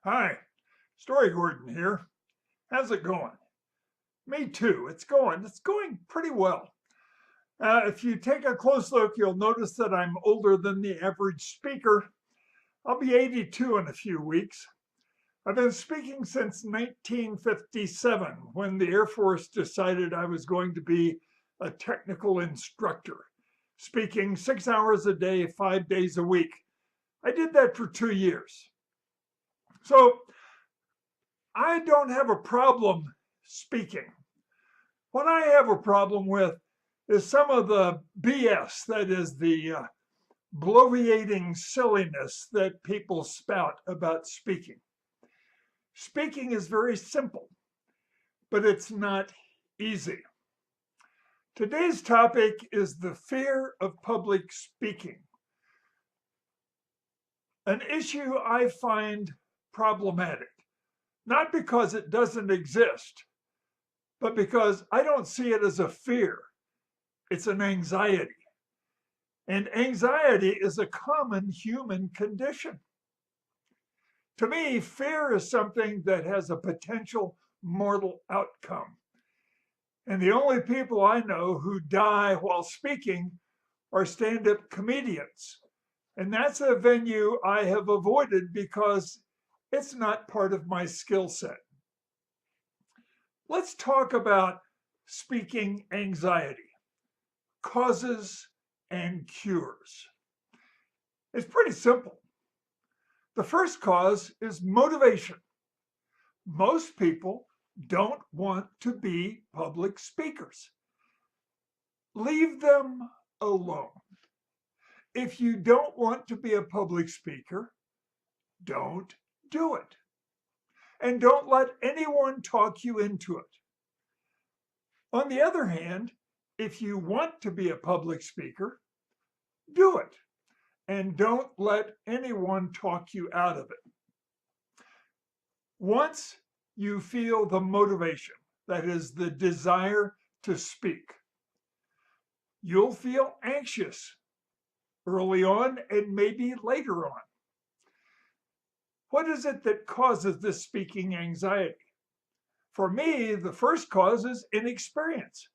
Hi, Story Gordon here. How's it going? Me too. It's going pretty well. If you take a close look, you'll notice that I'm older than the average speaker. I'll be 82 in a few weeks. I've been speaking since 1957 when the Air Force decided I was going to be a technical instructor, speaking 6 hours a day, 5 days a week. I did that for 2 years. So I don't have a problem speaking. What I have a problem with is some of the BS, that is the bloviating silliness that people spout about speaking. Speaking is very simple, but it's not easy. Today's topic is the fear of public speaking, an issue I find problematic, not because it doesn't exist, but because I don't see it as a fear. It's an anxiety. And anxiety is a common human condition. To me, fear is something that has a potential mortal outcome. And the only people I know who die while speaking are stand-up comedians. And that's a venue I have avoided because it's not part of my skill set. Let's talk about speaking anxiety, causes and cures. It's pretty simple. The first cause is motivation. Most people don't want to be public speakers. Leave them alone. If you don't want to be a public speaker, don't do it. And don't let anyone talk you into it. On the other hand, if you want to be a public speaker, do it. And don't let anyone talk you out of it. Once you feel the motivation, that is the desire to speak, you'll feel anxious early on and maybe later on. What is it that causes this speaking anxiety? For me, the first cause is inexperience.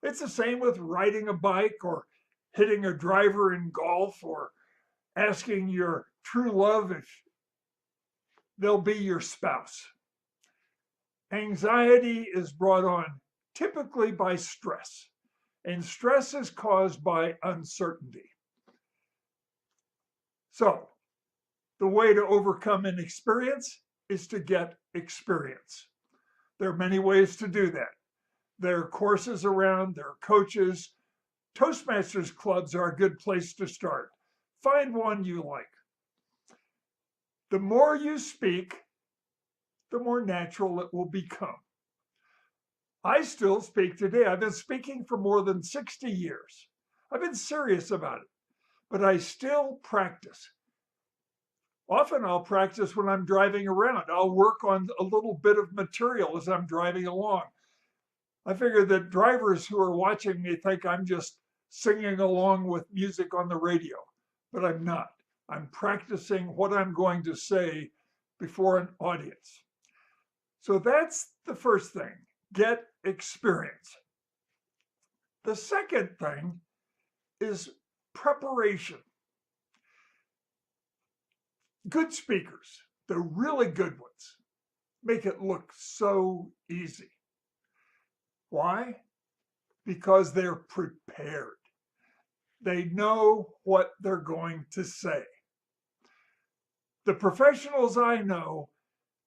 It's the same with riding a bike or hitting a driver in golf or asking your true love if they'll be your spouse. Anxiety is brought on typically by stress, and stress is caused by uncertainty. So, the way to overcome inexperience is to get experience. There are many ways to do that. There are courses around, there are coaches. Toastmasters clubs are a good place to start. Find one you like. The more you speak, the more natural it will become. I still speak today. I've been speaking for more than 60 years. I've been serious about it, but I still practice. Often I'll practice when I'm driving around. I'll work on a little bit of material as I'm driving along. I figure that drivers who are watching me think I'm just singing along with music on the radio, but I'm not. I'm practicing what I'm going to say before an audience. So that's the first thing, get experience. The second thing is preparation. Good speakers, the really good ones, make it look so easy. Why? Because they're prepared. They know what they're going to say. The professionals I know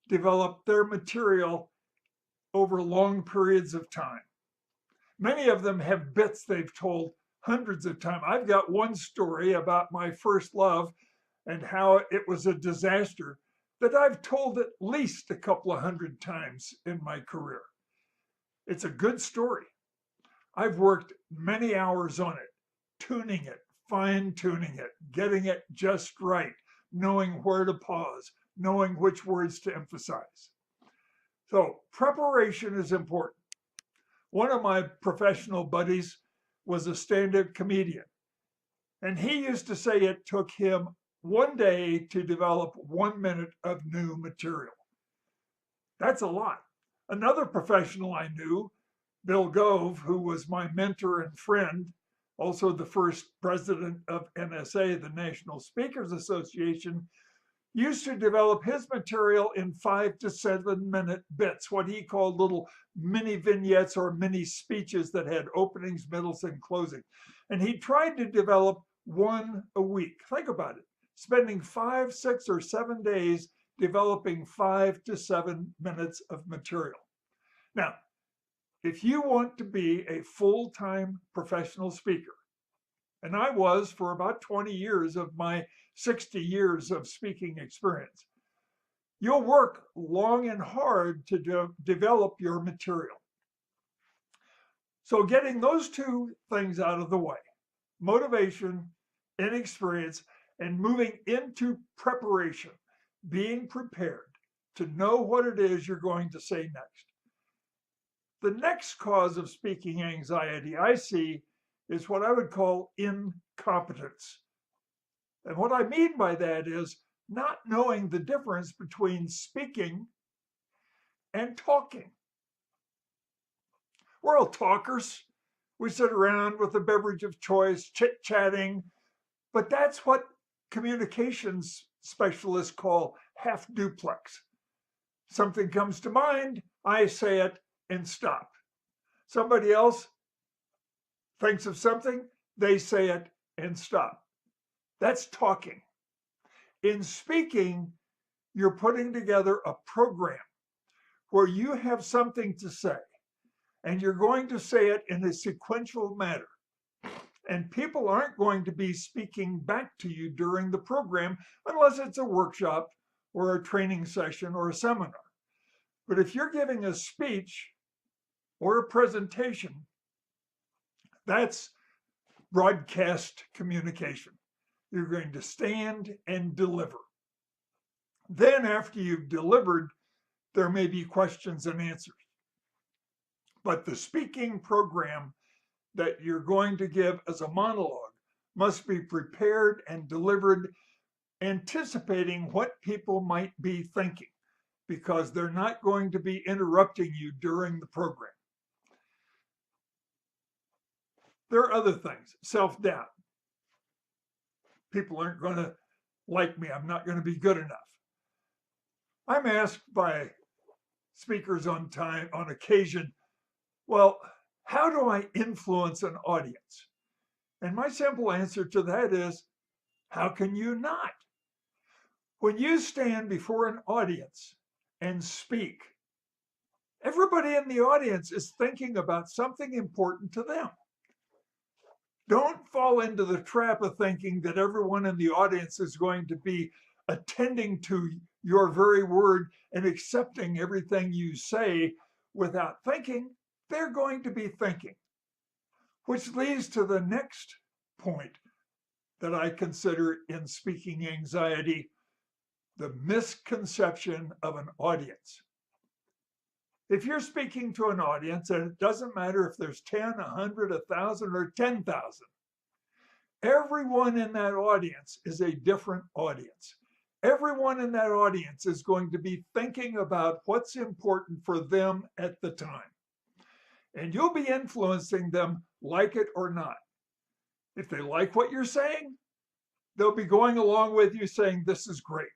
develop their material over long periods of time. Many of them have bits they've told hundreds of times. I've got one story about my first love and how it was a disaster that I've told at least a couple of hundred times in my career. It's a good story. I've worked many hours on it, tuning it, fine-tuning it, getting it just right, knowing where to pause, knowing which words to emphasize. So preparation is important. One of my professional buddies was a stand-up comedian, and he used to say it took him one day to develop 1 minute of new material. That's a lot. Another professional I knew, Bill Gove, who was my mentor and friend, also the first president of NSA, the National Speakers Association, used to develop his material in 5 to 7 minute bits, what he called little mini vignettes or mini speeches that had openings, middles, and closing. And he tried to develop one a week. Think about it, spending 5, 6, or 7 days developing 5 to 7 minutes of material. Now, if you want to be a full-time professional speaker, and I was for about 20 years of my 60 years of speaking experience, you'll work long and hard to develop your material. So getting those two things out of the way, motivation and experience, and moving into preparation, being prepared to know what it is you're going to say next. The next cause of speaking anxiety I see is what I would call incompetence. And what I mean by that is not knowing the difference between speaking and talking. We're all talkers. We sit around with a beverage of choice, chit-chatting, but that's what communications specialists call half duplex. Something comes to mind, I say it and stop. Somebody else thinks of something, they say it and stop. That's talking. In speaking, you're putting together a program where you have something to say, and you're going to say it in a sequential manner. And people aren't going to be speaking back to you during the program unless it's a workshop or a training session or a seminar. But if you're giving a speech or a presentation, that's broadcast communication. You're going to stand and deliver. Then after you've delivered, there may be questions and answers. But the speaking program that you're going to give as a monologue must be prepared and delivered anticipating what people might be thinking, because they're not going to be interrupting you during the program. There are other things, self-doubt. People aren't going to like me. I'm not going to be good enough. I'm asked by speakers on occasion, well, how do I influence an audience? And my simple answer to that is, how can you not? When you stand before an audience and speak, everybody in the audience is thinking about something important to them. Don't fall into the trap of thinking that everyone in the audience is going to be attending to your very word and accepting everything you say without thinking. They're going to be thinking, which leads to the next point that I consider in speaking anxiety, the misconception of an audience. If you're speaking to an audience, and it doesn't matter if there's 10, 100, 1,000, or 10,000, everyone in that audience is a different audience. Everyone in that audience is going to be thinking about what's important for them at the time. And you'll be influencing them, like it or not. If they like what you're saying, they'll be going along with you saying, this is great.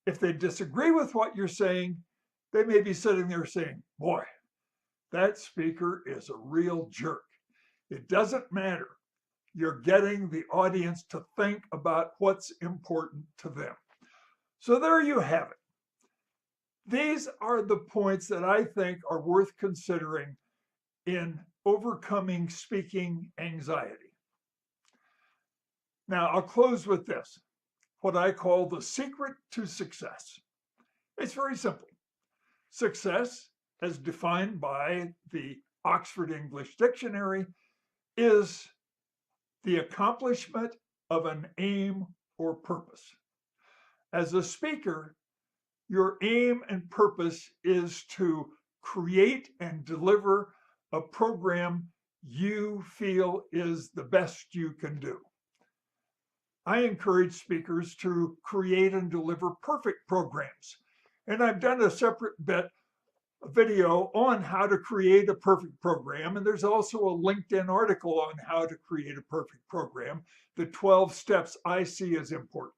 If they disagree with what you're saying, they may be sitting there saying, boy, that speaker is a real jerk. It doesn't matter. You're getting the audience to think about what's important to them. So there you have it. These are the points that I think are worth considering in overcoming speaking anxiety. Now, I'll close with this, what I call the secret to success. It's very simple. Success, as defined by the Oxford English Dictionary, is the accomplishment of an aim or purpose. As a speaker, your aim and purpose is to create and deliver a program you feel is the best you can do. I encourage speakers to create and deliver perfect programs. And I've done a separate video on how to create a perfect program. And there's also a LinkedIn article on how to create a perfect program, the 12 steps I see as important.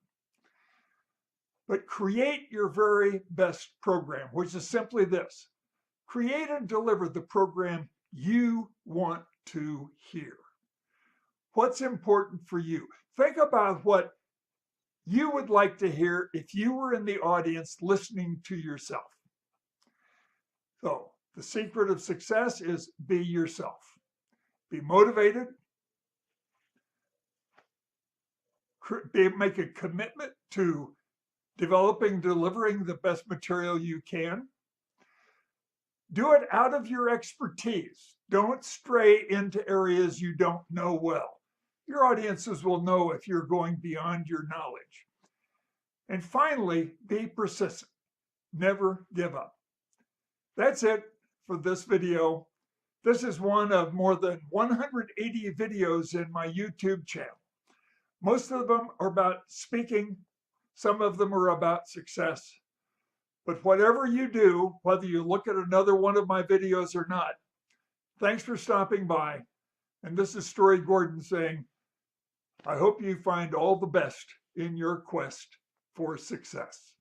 But create your very best program, which is simply this: create and deliver the program you want to hear. What's important for you? Think about what you would like to hear if you were in the audience listening to yourself. So, the secret of success is be yourself. Be motivated, make a commitment to developing, delivering the best material you can. Do it out of your expertise. Don't stray into areas you don't know well. Your audiences will know if you're going beyond your knowledge. And finally, be persistent. Never give up. That's it for this video. This is one of more than 180 videos in my YouTube channel. Most of them are about speaking. Some of them are about success. But whatever you do, whether you look at another one of my videos or not, thanks for stopping by. And this is Story Gordon saying, I hope you find all the best in your quest for success.